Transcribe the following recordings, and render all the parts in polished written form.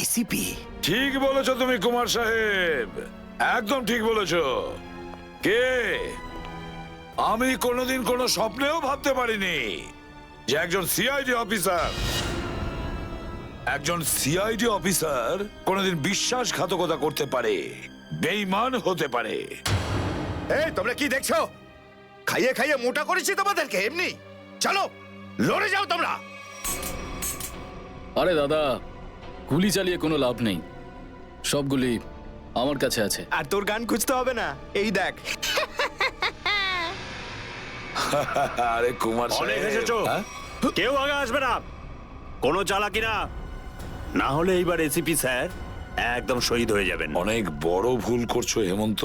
ACP, ঠিক বলেছো তুমি কুমার সাহেব, একদম ঠিক বলেছো। কে? আমি কোনোদিন কোনো স্বপ্নেও ভাবতে পারিনি যে একজন সিআইডি অফিসার কোনোদিন বিশ্বাসঘাতকতা করতে পারে, বেঈমান হতে পারে। এই তোমরা কি দেখছো? খাইয়ে খাইয়ে মোটা করেছি তোমাদেরকে এমনি। চলো লড়ে যাও তোমরা। আরে দাদা, গুলি চালিয়ে কোনো লাভ নেই, সবগুলি আমার কাছে আছে। আর তোর গান খুঁজতে হবে না, এই দেখ। আরে কুমার অনেক সাহেব, এসেছো, হ্যাঁ? কেউ আগে আসবে না, কোনো চালাকি না, না হলে এইবার এসিপি স্যার একদম শহীদ হয়ে যাবেন। অনেক বড় ভুল করছো হেমন্ত,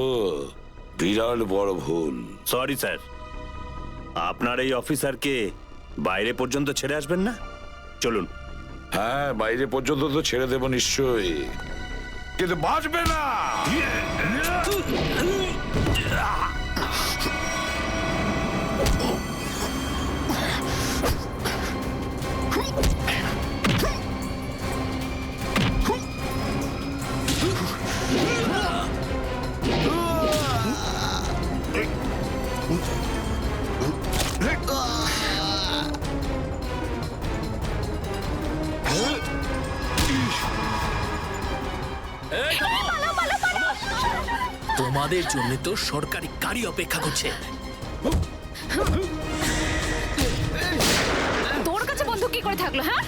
বিরাট বড় ভুল। সরি স্যার, আপনার এই অফিসারকে বাইরে পর্যন্ত ছেড়ে আসবেন না? চলুন। হ্যাঁ, বাইরে পর্যন্ত তো ছেড়ে দেবো নিশ্চয়ই, কিন্তু বাঁচবে না। তোমাদের জন্য তো সরকারি গাড়ি অপেক্ষা করছে। তোর কাছে বন্দুক কি করে থাকলো? হ্যাঁ,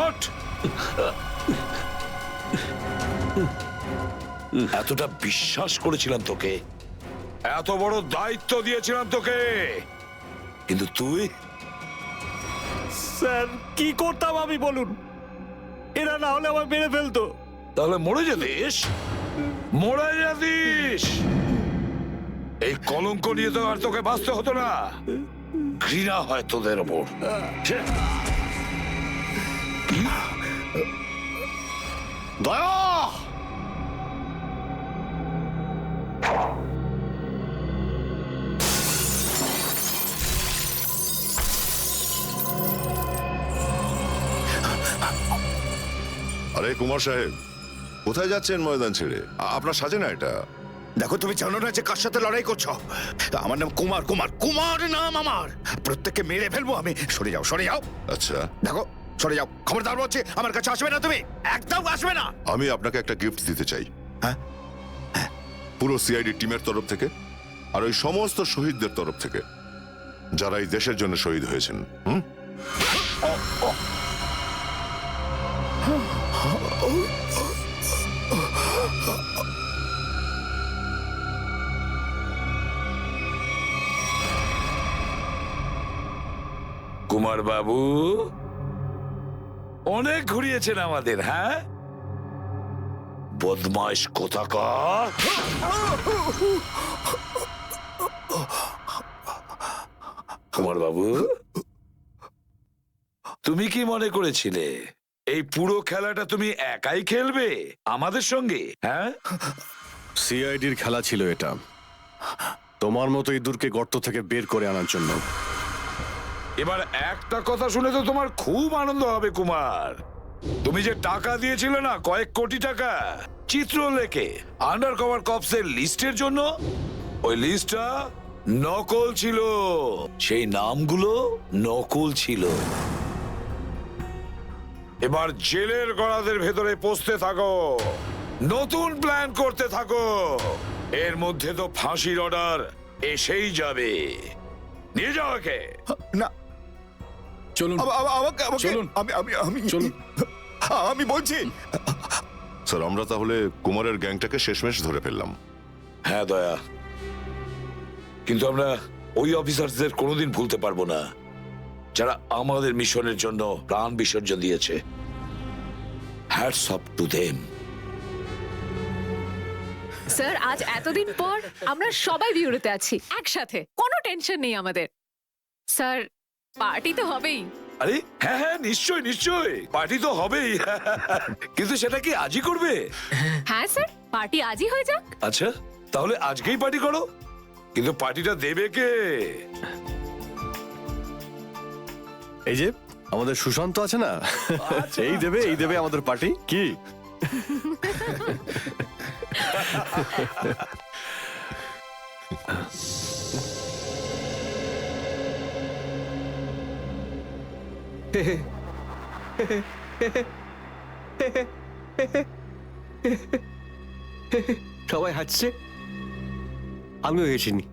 ওঠ! এতটা বিশ্বাস করেছিলাম তোকে, এত বড় দায়িত্ব দিয়েছিলাম তোকে, কিন্তু তুই। স্যার কি করতাম আমি বলুন, এরা না হলে আমায় মেরে ফেলতো। তাহলে মরে যেতিস, মরে যেতিস। এই কলঙ্ক নিয়ে তো আর তোকে বাঁচতে হতো না। ঘৃণা হয় তোদের ওপর। দয়া! আরে কুমার সাহেব, কোথায় যাচ্ছেন ময়দান ছেড়ে? আপনার সাজে না এটা। দেখো তুমি জানো না যে কার সাথে লড়াই করছো? আমার নাম কুমার, কুমার কুমার নাম আমার। প্রত্যেককে মেরে ফেলবো আমি। সরে যাও, সরে যাও। আচ্ছা, দেখো সরে যাও, খবরদার বলছি আমার কাছে আসবে না, তুমি একদম আসবে না। আমি আপনাকে একটা গিফট দিতে চাই। হ্যাঁ, পুরো সিআইডি টিমের তরফ থেকে আর ওই সমস্ত শহীদদের তরফ থেকে যারা এই দেশের জন্য শহীদ হয়েছেন। হুম? কুমার বাবু অনেক ঘুরিয়েছেন আমাদের, হ্যাঁ? বদমাইশ কোথাকার। কুমার বাবু, তুমি কি মনে করেছিলে এই পুরো খেলাটা তুমি একাই খেলবে আমাদের সঙ্গে, হ্যাঁ? সিআইডির খেলা ছিল এটা, তোমার মতো ইঁদুরকে গর্ত থেকে বের করে আনার জন্য। এবার একটা কথা শুনে তো তোমার খুব আনন্দ হবে কুমার। তুমি যে টাকা দিয়েছিলে না, কয়েক কোটি টাকা চিত্রলেখে আন্ডার কভার কপসের লিস্টের জন্য, ওই লিস্টটা নকল ছিল, সেই নামগুলো নকল ছিল। এবার জেলের গড়াদের ভেতরে পৌঁছতে থাকো, নতুন প্ল্যান করতে থাকো। এর মধ্যে তো ফাঁসির অর্ডার এসেই যাবে। নিয়ে যাও একে। না, চলুন আমাকে চলুন। চলুন। আমি বলছি। স্যার, আমরা তাহলে কুমারের গ্যাংটাকে শেষমেশ ধরে ফেললাম। হ্যাঁ দয়া, কিন্তু আমরা ওই অফিসারদের কোনোদিন ভুলতে পারবো না যারা আমাদের মিশনের জন্য প্রাণ বিসর্জন দিয়েছে। Hats off to them. Sir, আজ এতদিন পর আমরা সবাই বিউরোতে আছি একসাথে, কোনো টেনশন নেই আমাদের। স্যার, পার্টি তো হবেই। আরে হ্যাঁ হ্যাঁ, নিশ্চয় নিশ্চয়, পার্টি তো হবেই। কিন্তু সেটা কি আজই করবে? হ্যাঁ স্যার, পার্টি আজই হয়ে যাক। আচ্ছা, তাহলে আজকেই পার্টি করো। কিন্তু পার্টিটা দেবে কে? এই যে আমাদের সুশান্ত আছে না, এই দেবে আমাদের পার্টি। কি সবাই হাসছে, আমিও হেসিনি।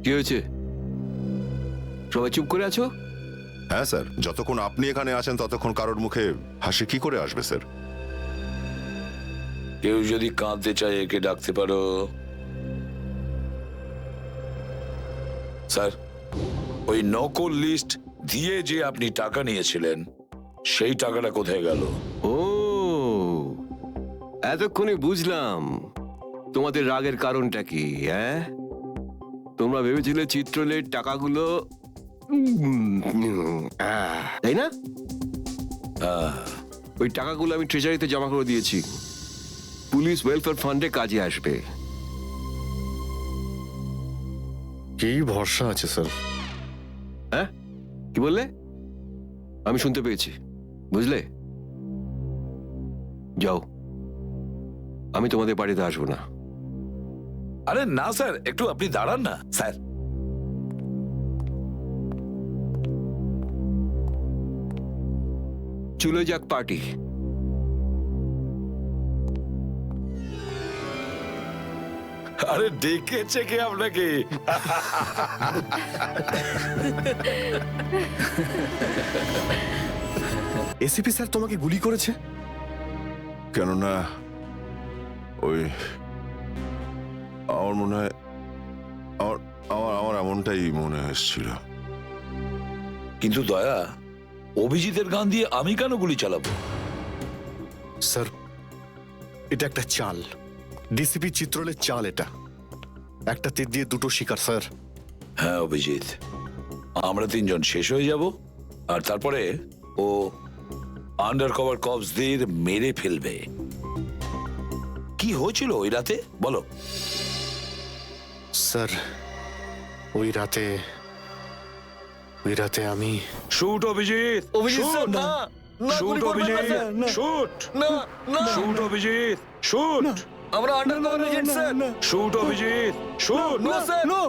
কি হয়েছে? সবাই চুপ করে আছো? হ্যাঁ স্যার, যতক্ষণ আপনি এখানে আছেন ততক্ষণ কারোর মুখে হাসি কি করে আসবে স্যার? কেউ যদি কাঁদতে চায় একে ডাকতে পারো। স্যার, ওই নকল লিস্ট দিয়ে যে আপনি টাকা নিয়েছিলেন, সেই টাকাটা কোথায় গেল? ও, এতক্ষণে বুঝলাম তোমাদের রাগের কারণটা কি। হ্যাঁ, তোমরা ভেবেছিলে চিত্রলের টাকাগুলো তাই না? ওই টাকাগুলো আমি ট্রেজারিতে জমা করে দিয়েছি, পুলিশ ওয়েলফেয়ার ফান্ডে কাজে আসবে। কি ভরসা আছে স্যার? হ্যাঁ, কি বললে? আমি শুনতে পেয়েছি, বুঝলে? যাও, আমি তোমাদের বাড়িতে আসবো না। আরে না স্যার, একটু আপনি দাঁড়ান না স্যার। চলে যাক পার্টি। আরে ডেকেছে কে আপনাকে? এসিপি স্যার তোমাকে গুলি করেছে? কেননা ওই আমার মনে হয় আমার এমনটাই মনে এসেছিল। কিন্তু দয়া, অভিজিতের গান দিয়ে আমি কেন গুলি চালাবো? স্যার, এটা একটা চাল, ডিসিপি চিত্রলের চাল। এটা একটা তীর দিয়ে দুটো শিকার স্যার। হ্যাঁ অভিজিৎ, আমরা তিনজন শেষ হয়ে যাব, আর তারপরে ও আন্ডার কভার কপসদের মেরে ফেলবে। কি হয়েছিল ওই রাতে বলো? স্যার, ওই রাতে আমি shoot Abhijit, shoot shoot Abhijit, shoot shoot Abhijit, shoot. আমরা under cover agent sir. Shoot Abhijit, shoot. No sir, no.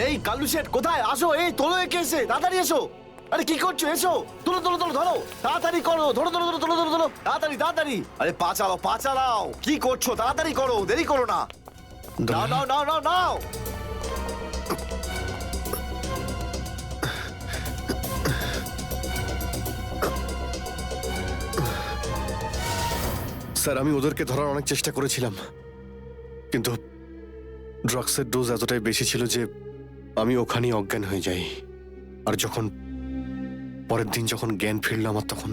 এই কালু শেঠ কোথায়? আসো, এই তোলো একে এসে, তাড়াতাড়ি এসো। আরে কি করছো? এসো, তোলো তোলো তোলো, ধরো, তাড়াতাড়ি করো, ধরো ধরো ধরো, তোলো তোলো তোলো, তাড়াতাড়ি তাড়াতাড়ি। আরে পা চালাও, পা চালাও, কি করছো? তাড়াতাড়ি করো, দেরি করো না। নাও নাও নাও নাও নাও। স্যার, আমি ওদেরকে ধরার অনেক চেষ্টা করেছিলাম, কিন্তু ড্রাগসের ডোজ এতটাই বেশি ছিল যে আমি ওখানেই অজ্ঞান হয়ে যাই। আর যখন পরের দিন যখন জ্ঞান ফিরল আমার, তখন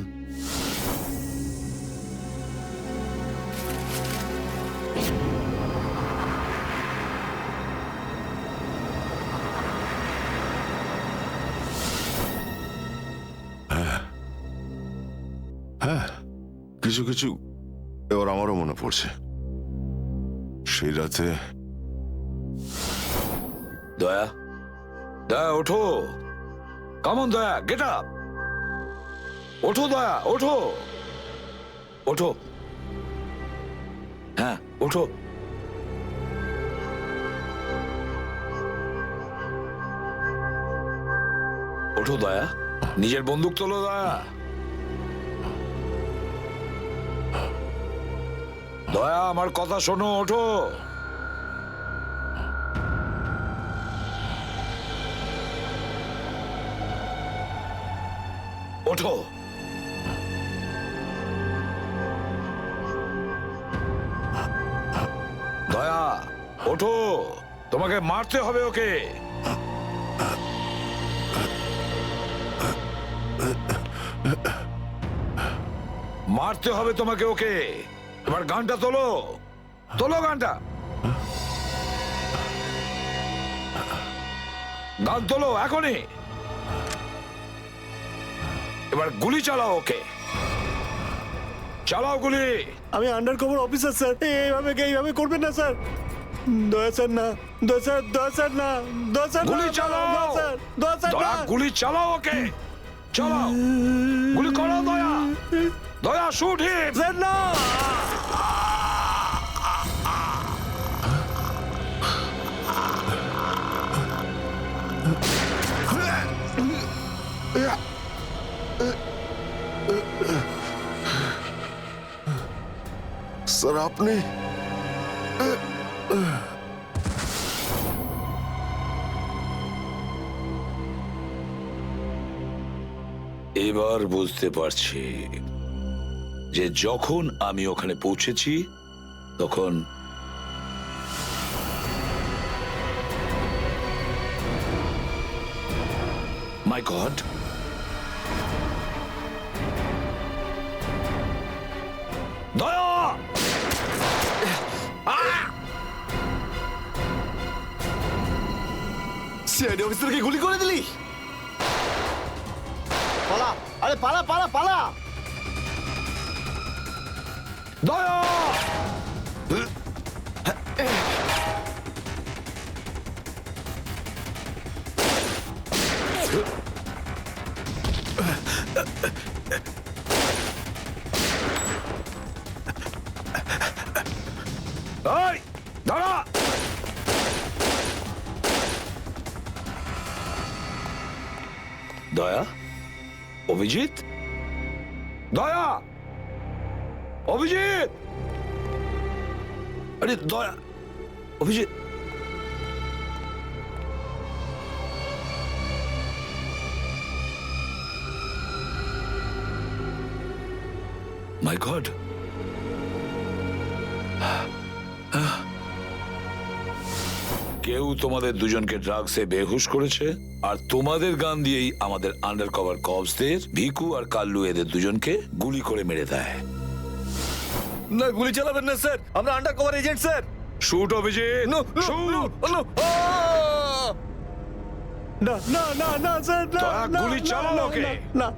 হ্যাঁ, কিছু কিছু এবার আমারও মনে পড়ছে। সেই রাতে দয়া, দয়া ওঠো, কামন দয়া, গেট আপ, ওঠো দয়া, ওঠো, ওঠো, হ্যাঁ ওঠো। ওঠো দয়া, নিজের বন্দুক তোলো দয়া। দয়া আমার কথা শোনো, ওঠো। ওঠো। দয়া ওঠো, তোমাকে মারতে হবে ওকে। মারতে হবে তোমাকে ওকে। এবার গানটা তোলো, তোলো গানটা, গান তোলো এখনই। এবার গুলি চালাও ওকে, চালাও গুলি। আমি আন্ডার কভার অফিসার স্যার, এইভাবে করবেন না স্যার। দয়া স্যার না, দয়া স্যার, দয়া স্যার না, দয়া স্যার, গুলি চালাও, দয়া স্যার দয়া না। গুলি চালাও ওকে, চালাও গুলি করো দয়া, দয়া শুট হিম। স্যার না। স্যার আপনি এবার বুঝতে পারছি যে যখন আমি ওখানে পৌঁছেছি তখন মাই গড, দয়া, সিআইডি অফিসারকে গুলি করে দিলি? পালা, আরে পালা পালা পালা। দয়া, এই দাঁড়া। দয়া, অভিজিৎ, দয়া, অভিজিৎ, আরে দয়া, অভিজিৎ, মাই গড, কেউ তোমাদের দুজনকে ড্রাগসে বেহুশ করেছে, আর তোমাদের গান দিয়েই আমাদের আন্ডার কভার কপসদের ভিকু আর কাল্লু এদের দুজনকে গুলি করে মেরে দেয়। না, গুলি চালাবেন না স্যার, আমরা under cover agent sir. Shoot Abhijit, shoot. না না না না স্যার, না, দয়া, না, গুলি না, চালাও না, ওকে। না, না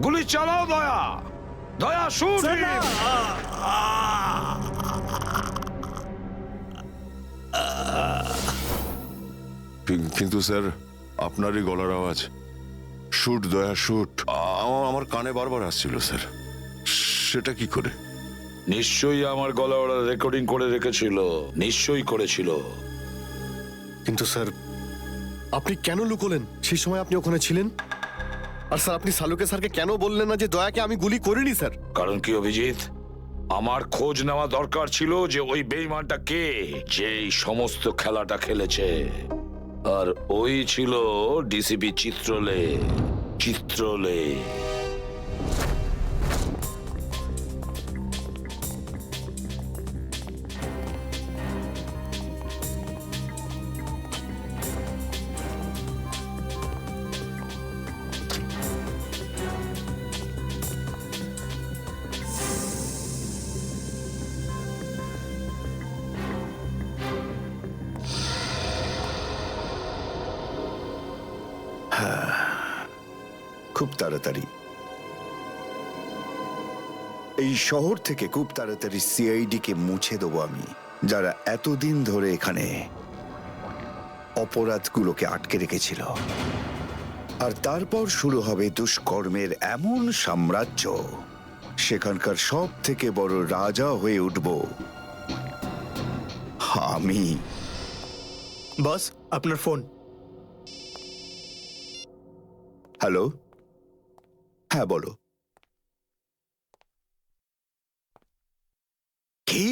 গুলি চালাও দয়া, দয়া শুট স্যার, না। কিন্তু স্যার আপনারই গলার আওয়াজ, শুট দয়া শুট, আমার কানে বারবার আসছিল স্যার। সেটা কি করে? নিশ্চয়ই আমার গলা ওরা রেকর্ডিং করে রেখেছিল, নিশ্চয়ই করেছিল। কিন্তু স্যার আপনি কেন লুকোলেন? সেই সময় আপনি ওখানে ছিলেন। আর স্যার, আপনি সালুকে স্যারকে কেন বললেন না যে দয়াকে আমি গুলি করিনি স্যার? কারণ কি অভিজিৎ, আমার খোঁজ নেওয়া দরকার ছিল যে ওই বেঈমানটা কে, যে এই সমস্ত খেলাটা খেলেছে। আর ওই ছিল ডিসিপি চিত্রলে। চিত্রলে খুব তাড়াতাড়ি এই শহর থেকে খুব তাড়াতাড়ি সিআইডি কে মুছে দেবো আমি, যারা এতদিন ধরে এখানে অপরাধগুলোকে আটকে রেখেছিল। আর তারপর শুরু হবে দুষ্কর্মের এমন সাম্রাজ্য, সেখানকার সব থেকে বড় রাজা হয়ে উঠব আমি। বস, আপনার ফোন। হ্যালো, হ্যাঁ বলো। কি?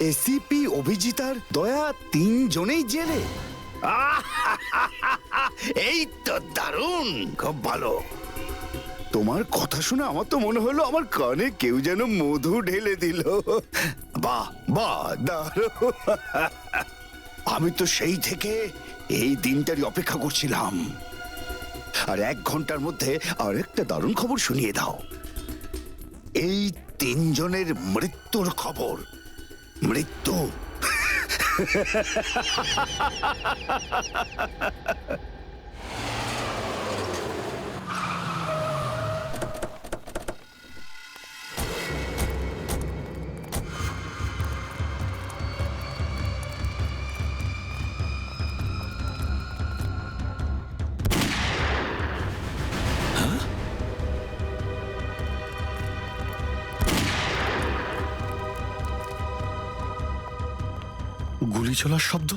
এসিপি অভিজিতার দয়া তিনজনেই জেলে? এই তো দারুণ, খুব ভালো। তোমার কথা শুনে আমার তো মনে হলো আমার কানে কেউ যেন মধু ঢেলে দিল। বাহ বাহ, দারুণ। আমি তো সেই থেকে এই দিনটারই অপেক্ষা করছিলাম। আর 1 ঘন্টার মধ্যে আরেকটা দারুণ খবর শুনিয়ে দাও। এই তিনজনের মৃত্যুর খবর। মৃত্যু। গুলি চলার শব্দ।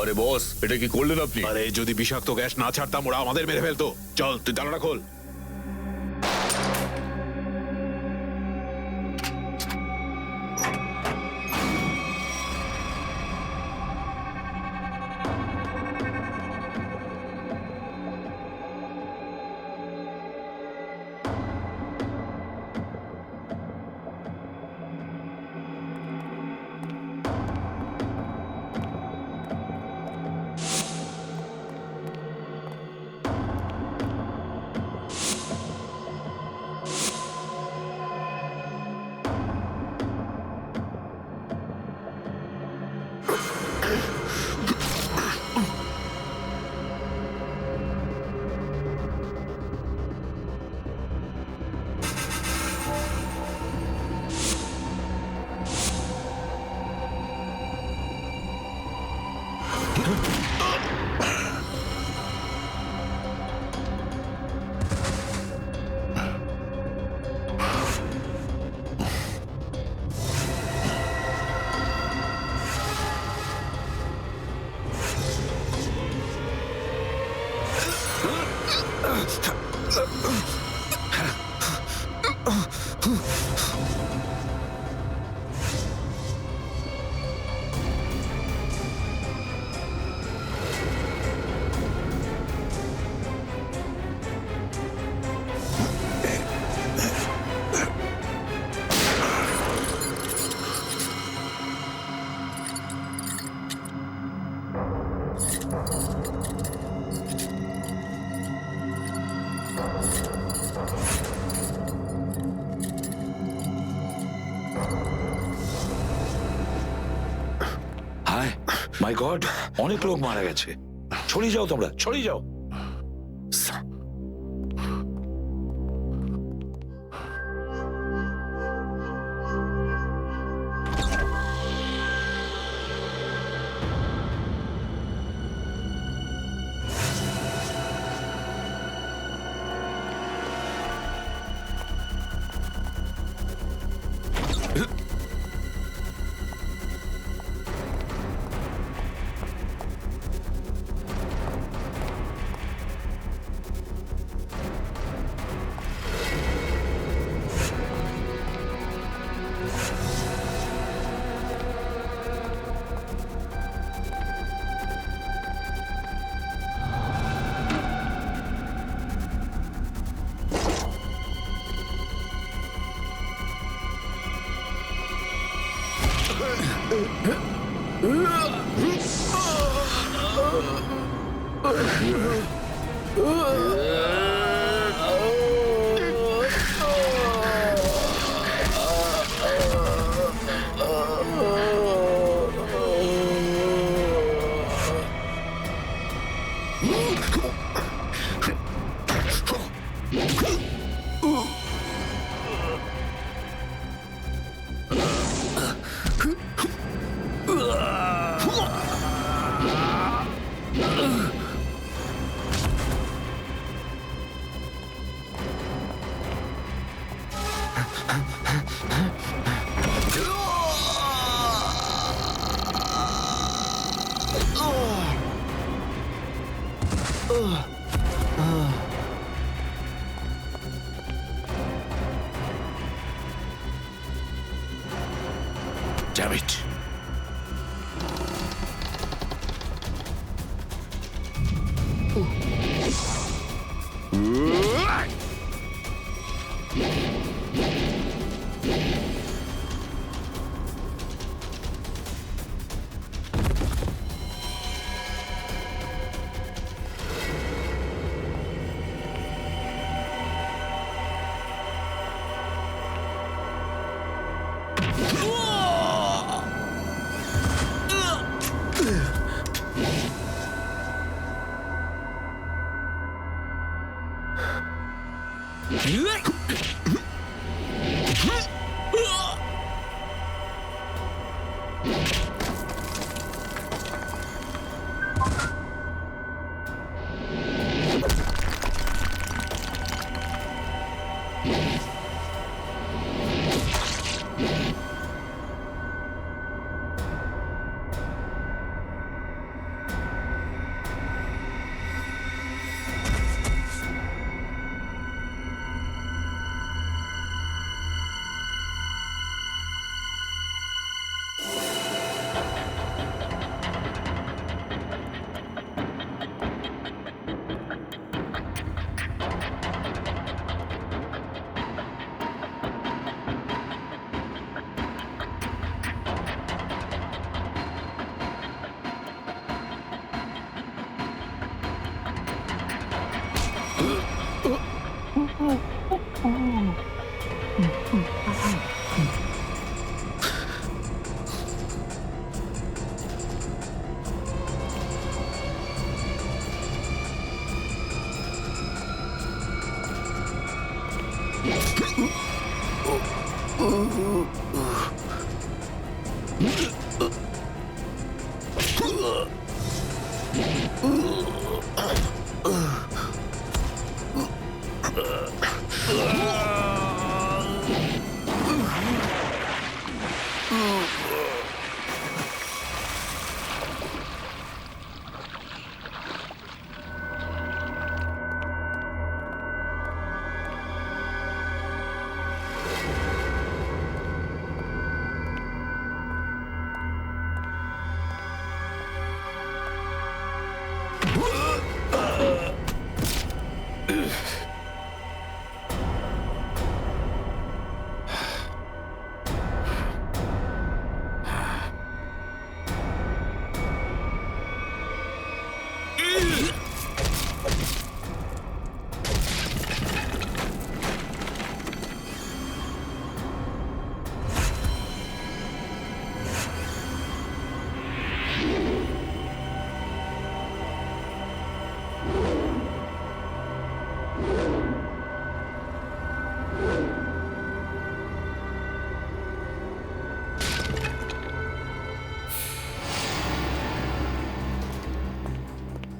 আরে বস, এটা কি করলেন আপনি? আরে যদি বিষাক্ত গ্যাস না ছাড়তাম ওরা আমাদের মেরে ফেলতো। চল তুই জানালা খোল। হায় মাই গড, অনেক লোক মারা গেছে। ছড়িয়ে যাও তোমরা, ছড়িয়ে যাও। Damn it.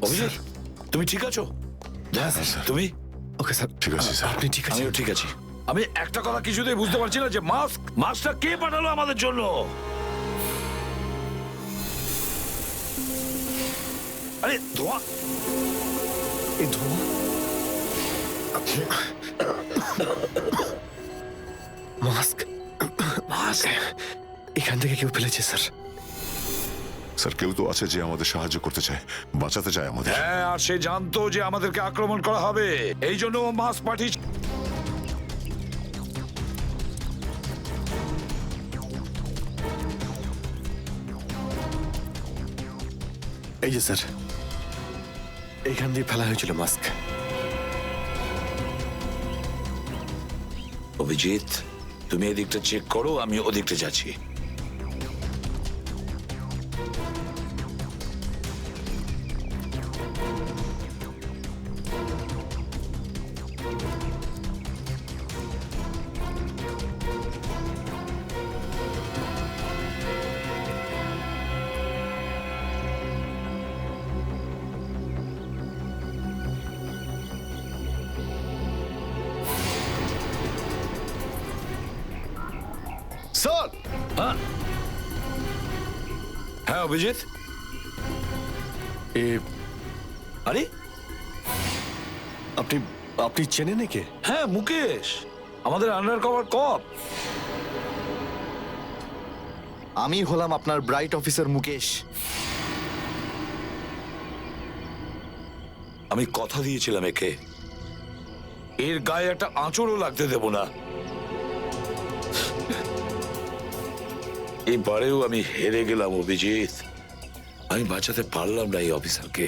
অভিজিৎ, তুমি ঠিক আছো? তুমি? ওকে স্যার, ঠিক আছে স্যার। আপনি ঠিক আছে? আমিও ঠিক আছি। আমি একটা কথা কিছুতেই বুঝতে পারছি না যে মাস্কটা কে পাঠালো আমাদের জন্য? আরে ধোঁয়া, এই ধোঁয়া মাস্ক এখান থেকে কেউ ফেলেছে স্যার। স্যার কেউ তো আছে যে আমাদের সাহায্য করতে চায়, বাঁচাতে চায় আমাদের। হ্যাঁ, আর সে জানতো যে আমাদেরকে আক্রমণ করা হবে, এই জন্য ও মাস্ক পাঠিয়েছে। এই যে স্যার, এইখান দিয়ে ফেলা হয়েছিল মাস্ক। অভিজিৎ, তুমি এদিকটা চেক করো, আমি ওদিকটা যাচ্ছি। স্যার, হ্যাঁ অভিজিৎ, আরে আপনি আপনি চেনেন একে? হ্যাঁ, মুকেশ, আমাদের আন্ডার কভার কপ। আমি হলাম আপনার ব্রাইট অফিসার মুকেশ। আমি কথা দিয়েছিলাম একে, এর গায়ে একটা আঁচড়ও লাগতে দেব না। এবারেও আমি হেরে গেলাম অভিজিৎ। আমি বাঁচাতে পারলাম না এই অফিসারকে।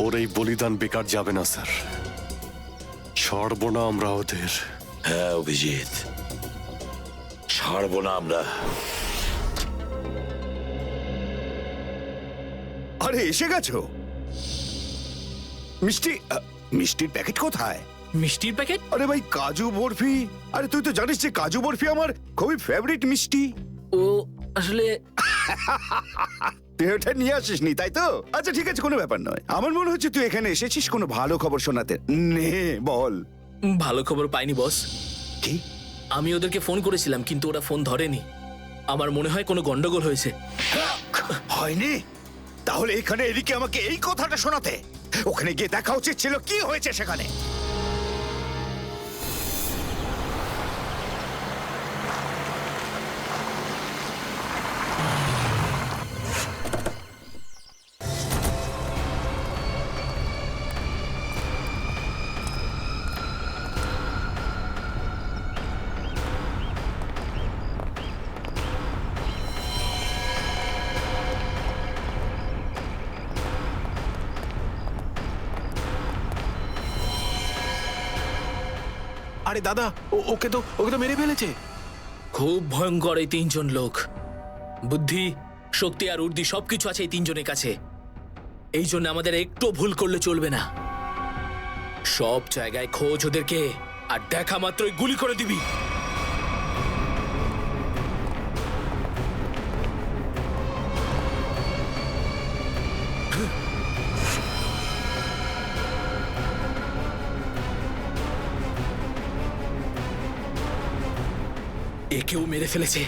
ওর এই বলিদান বেকার যাবে না স্যার, ছাড়বো না আমরা ওদের। হ্যাঁ অভিজিৎ, ছাড়বো না আমরা। আরে এসে গেছো? মিষ্টির প্যাকেট কোথায়? মিষ্টির প্যাকেট? আরে ভাই কাজু বরফি, আরে তুই তো জানিস যে কাজু বরফি আমার খুবই ফেভারিট মিষ্টি। ও আসলে তুই ওটা নিয়ে আসিসনি তাই তো? আচ্ছা ঠিক আছে, কোনো ব্যাপার নয়। আমার মনে হচ্ছে তুই এখানে এসেছিস কোনো ভালো খবর শোনাতে। নে বল। ভালো খবর পাইনি বস। কি? আমি ওদেরকে ফোন করেছিলাম কিন্তু ওরা ফোন ধরেনি। আমার মনে হয় কোনো গন্ডগোল হয়েছে। হয়নি? তাহলে এখানে এদিকে আমাকে এই কথাটা শোনাতে? ওখানে গিয়ে দেখা উচিত ছিল কি হয়েছে সেখানে। আরে দাদা, ওকে তো মেরে ফেলেছে। খুব ভয়ঙ্কর এই তিনজন লোক। বুদ্ধি, শক্তি আর উর্দি সবকিছু আছে এই তিনজনের কাছে। এই জন্য আমাদের একটু ভুল করলে চলবে না। সব জায়গায় খোঁজ ওদেরকে, আর দেখা মাত্রই গুলি করে দিবি। একেও মেরে ফেলেছে।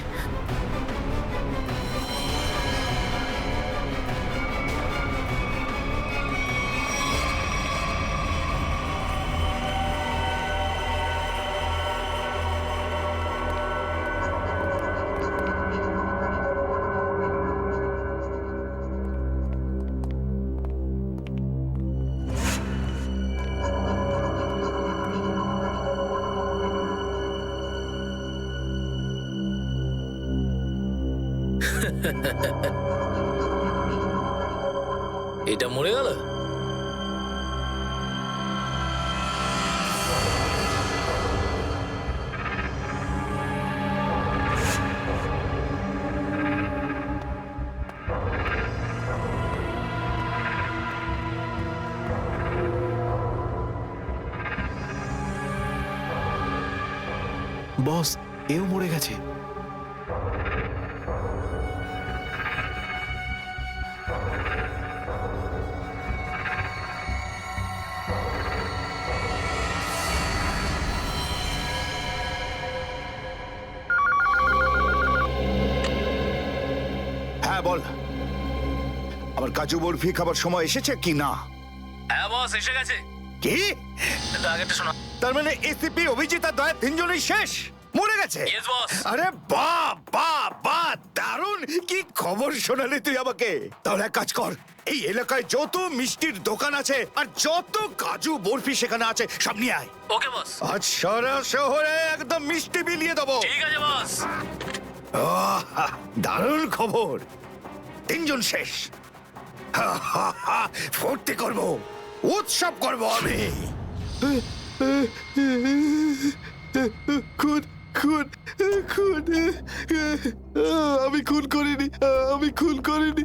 এটা মরে গেল। বস, এও মরে গেছে। হ্যাঁ বল, আমার কাজু বরফি খাবার সময় এসেছে কি না? হ্যাঁ বস, এসে গেছে। কি? আগেটা শোনা। তার মানে এসিপি, অভিজিৎ আর দয়া তিনজনই শেষ, মরে গেছে? Yes, boss. আরে বাহ বাহ বাহ, দারুণ! কি খবর শোনালি তুই আমাকে। তাহলে এক কাজ কর, এই এলাকায় যত মিষ্টির দোকান আছে আর যত কাজু বরফি সেখানে আছে সব নিয়ে আয়। ওকে বস। আজ সারা শহরে একদম মিষ্টি বিলিয়ে দেবো। ঠিক আছে বস। আহ, দারুণ খবর, তিনজন শেষ। ফুর্তি করব, উৎসব করব আমি। খুন খুন খুন, আমি খুন করিনি, আমি খুন করিনি,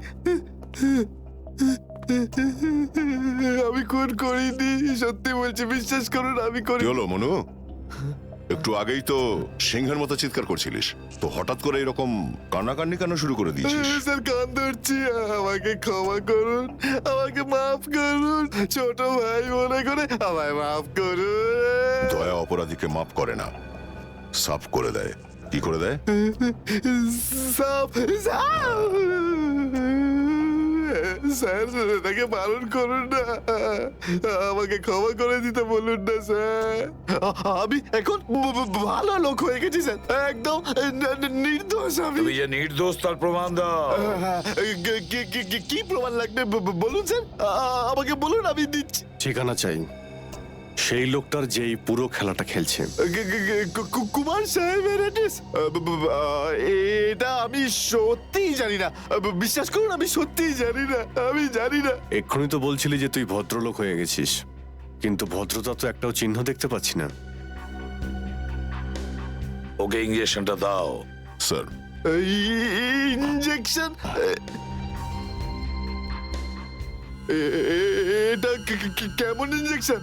আমি খুন করিনি, সত্যি বলছি, বিশ্বাস করুন আমি কি করি। হলো মনু? একটু আগেই তো সিংহের মতো চিৎকার করছিলিস, তো হঠাৎ করে এরকম কান্নাকান্নি কেন শুরু করে দিয়েছিস? স্যার কান ধরছি, আমাকে ক্ষমা করুন, আমাকে মাফ করুন, ছোট ভাই মনে করে আমায় মাফ করুন। দয়া অপরাধীকে মাফ করে না, সাফ করে দেয়। কি করে দেয়? সাফ সাফ। স্যার তাকে বারণ করুন না, আমাকে ক্ষমা করে দিতে বলুন না স্যার। আমি এখন ভালো লোক হয়ে গেছি স্যার, একদম নির্দোষ আমি। তুমি যে নির্দোষ তার প্রমাণ দাও। কি প্রমাণ লাগবে বলুন স্যার, আমাকে বলুন, আমি দিচ্ছি। ঠিকানা চাই সেই লোকটার যেই পুরো খেলাটা খেলছে। কুমার সাহেবের অ্যাড্রেস? এটা আমি সত্যিই জানি না, বিশ্বাস করুন আমি সত্যিই জানি না, আমি জানি না। এক্ষুনি তো বলছিলি যে তুই ভদ্রলোক হয়ে গেছিস, কিন্তু ভদ্রতা তো একটাও চিহ্ন দেখতে পাচ্ছি না। ওকে ইঞ্জেকশনটা দাও। Sir, injection? এটা কেমন ইঞ্জেকশন?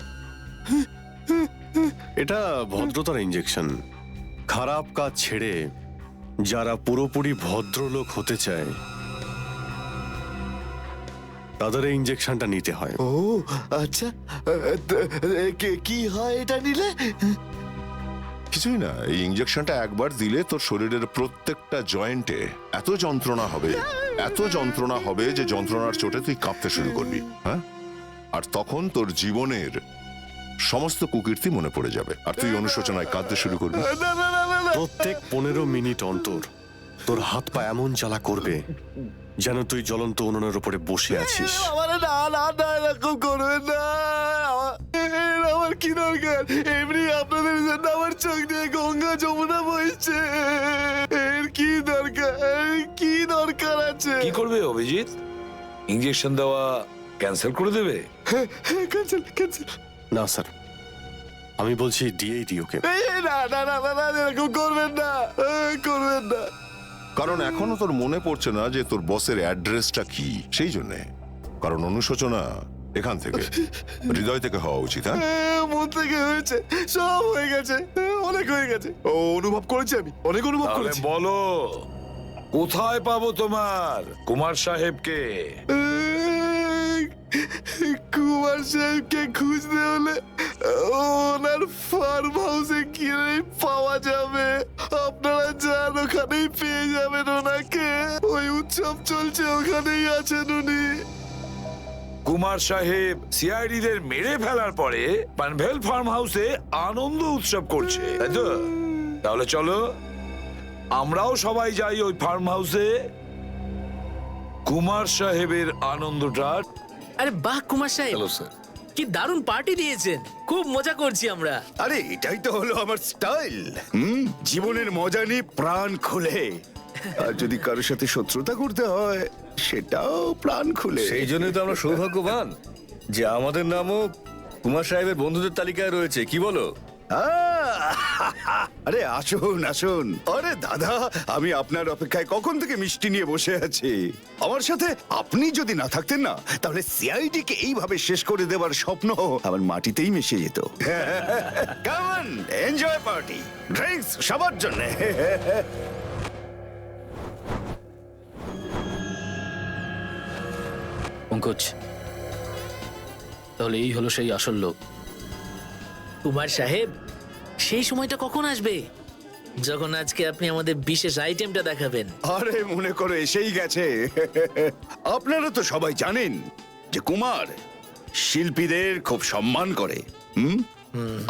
এটা ভদ্রতার ইঞ্জেকশন। খারাপ কাজ ছেড়ে যারা পুরোপুরি ভদ্রলোক হতে চায় তাদের এই ইঞ্জেকশনটা নিতে হয়। ও আচ্ছা, কি হয় এটা নিলে? কিছুই না, এই ইঞ্জেকশনটা একবার দিলে তোর শরীরের প্রত্যেকটা জয়েন্টে এত যন্ত্রণা হবে যে যন্ত্রণার চোটে তুই কাঁপতে শুরু করবি। হ্যাঁ, আর তখন তোর জীবনের সমস্ত কুকীর্তি মনে পড়ে যাবে আর তুই অনুশোচনায় কাঁদতে শুরু করবি। প্রত্যেক 15 মিনিট অন্তর তোর হাত পা এমন জ্বালা করবে যেন তুই জ্বলন্ত উনুনের উপরে বসে আছিস। আমার না না না, এরকম করবেন না। আমার কি দরকার? এমনি আপনাদের জন্য আমার চোখ দিয়ে গঙ্গা যমুনা বইছে। এর কি দরকার আছে? কি করবে অভিজিৎ? ইঞ্জেকশন দেওয়া ক্যান্সেল করে দেবে? ক্যান্সেল। না স্যার, আমি বলছি দিয়েই দিই ওকে। না না না না, এরকম করবেন না। কারণ এখনো তোর মনে পড়ছে না যে তোর বসের অ্যাড্রেসটা কি, সেই জন্যে। কারণ অনুশোচনা এখান থেকে, হৃদয় থেকে হওয়া উচিত। হ্যাঁ, মন থেকে হয়েছে, সব হয়ে গেছে, অনেক হয়ে গেছে। অনুভব করেছি, আমি অনেক অনুভব তাহলে করেছি। বলো, কোথায় পাবো তোমার কুমার সাহেবকে? কুমার সাহেবকে খুঁজতে হলে ওনার ফার্ম হাউসে গিয়ে পাওয়া যাবে। আপনারা যান, ওখানেই পেয়ে যাবেন ওনাকে। ওই উৎসব চলছে, ওখানেই আছেন উনি। কুমার সাহেব সিআইডিদের মেরে ফেলার পরে পানভেল ফার্ম হাউসে আনন্দ উৎসব করছে, তাই তো? তাহলে চলো আমরাও সবাই যাই ওই ফার্ম হাউসে। কুমার সাহেবের আনন্দটা। আরে বাহ কুমার সাহেব, হ্যালো স্যার। কি দারুণ পার্টি দিয়েছেন, খুব মজা করছি আমরা। আরে এটাই তো হলো আমার স্টাইল। জীবনের মজা নিয়ে প্রাণ খুলে। আর যদি কারোর সাথে শত্রুতা করতে হয়, সেটাও প্রাণ খুলে। সেই জন্যই তো আমরা সৌভাগ্যবান যে আমাদের নামও কুমার সাহেবের বন্ধুদের তালিকায় রয়েছে, কি বলো? আরে আসুন। আরে দাদা, আমি আপনার অপেক্ষায় কখন থেকে মিষ্টি নিয়ে বসে আছি। আমার সাথে আপনি যদি না থাকতেন না, তাহলে সিআইডি কে এইভাবে শেষ করে দেবার স্বপ্ন আমার মাটিতেই মিশে যেত। Come on, enjoy party, drinks সবার জন্য। পঙ্কজ, তাহলে এই হলো সেই আসল লোক। কুমার সাহেব, সেই সময়টা কখন আসবে যখন আজকে আপনি আমাদের বিশেষ আইটেমটা দেখাবেন? আরে মনে করো এসেই গেছে। আপনারা তো সবাই জানেন যে কুমার শিল্পীদের খুব সম্মান করে।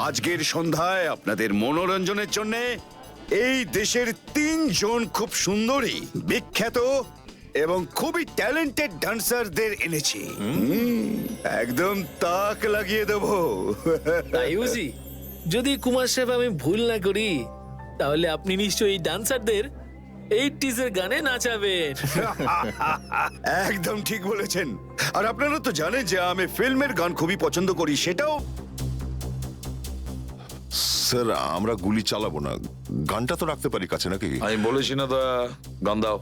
আজকের সন্ধ্যায় আপনাদের মনোরঞ্জনের জন্য এই দেশের 3 জন খুব সুন্দরী, বিখ্যাত এবং খুবই ট্যালেন্টেড ডান্সারদের এনেছি। একদম তাক লাগিয়ে দেবো। তাই বুঝি? যদি কুমার সাহেব আমি ভুল না করি, তাহলে আপনি নিশ্চয়ই এই ডান্সারদের 80s এর গানে নাচাবেন। একদম ঠিক বলেছেন। আর আপনারা তো জানেন যে আমি ফিল্মের গান খুবই পছন্দ করি, সেটাও। স্যার, আমরা গুলি চালাবো না, গানটা তো রাখতে পারি কাছে নাকি? আমি বলেছি না, গান দাও।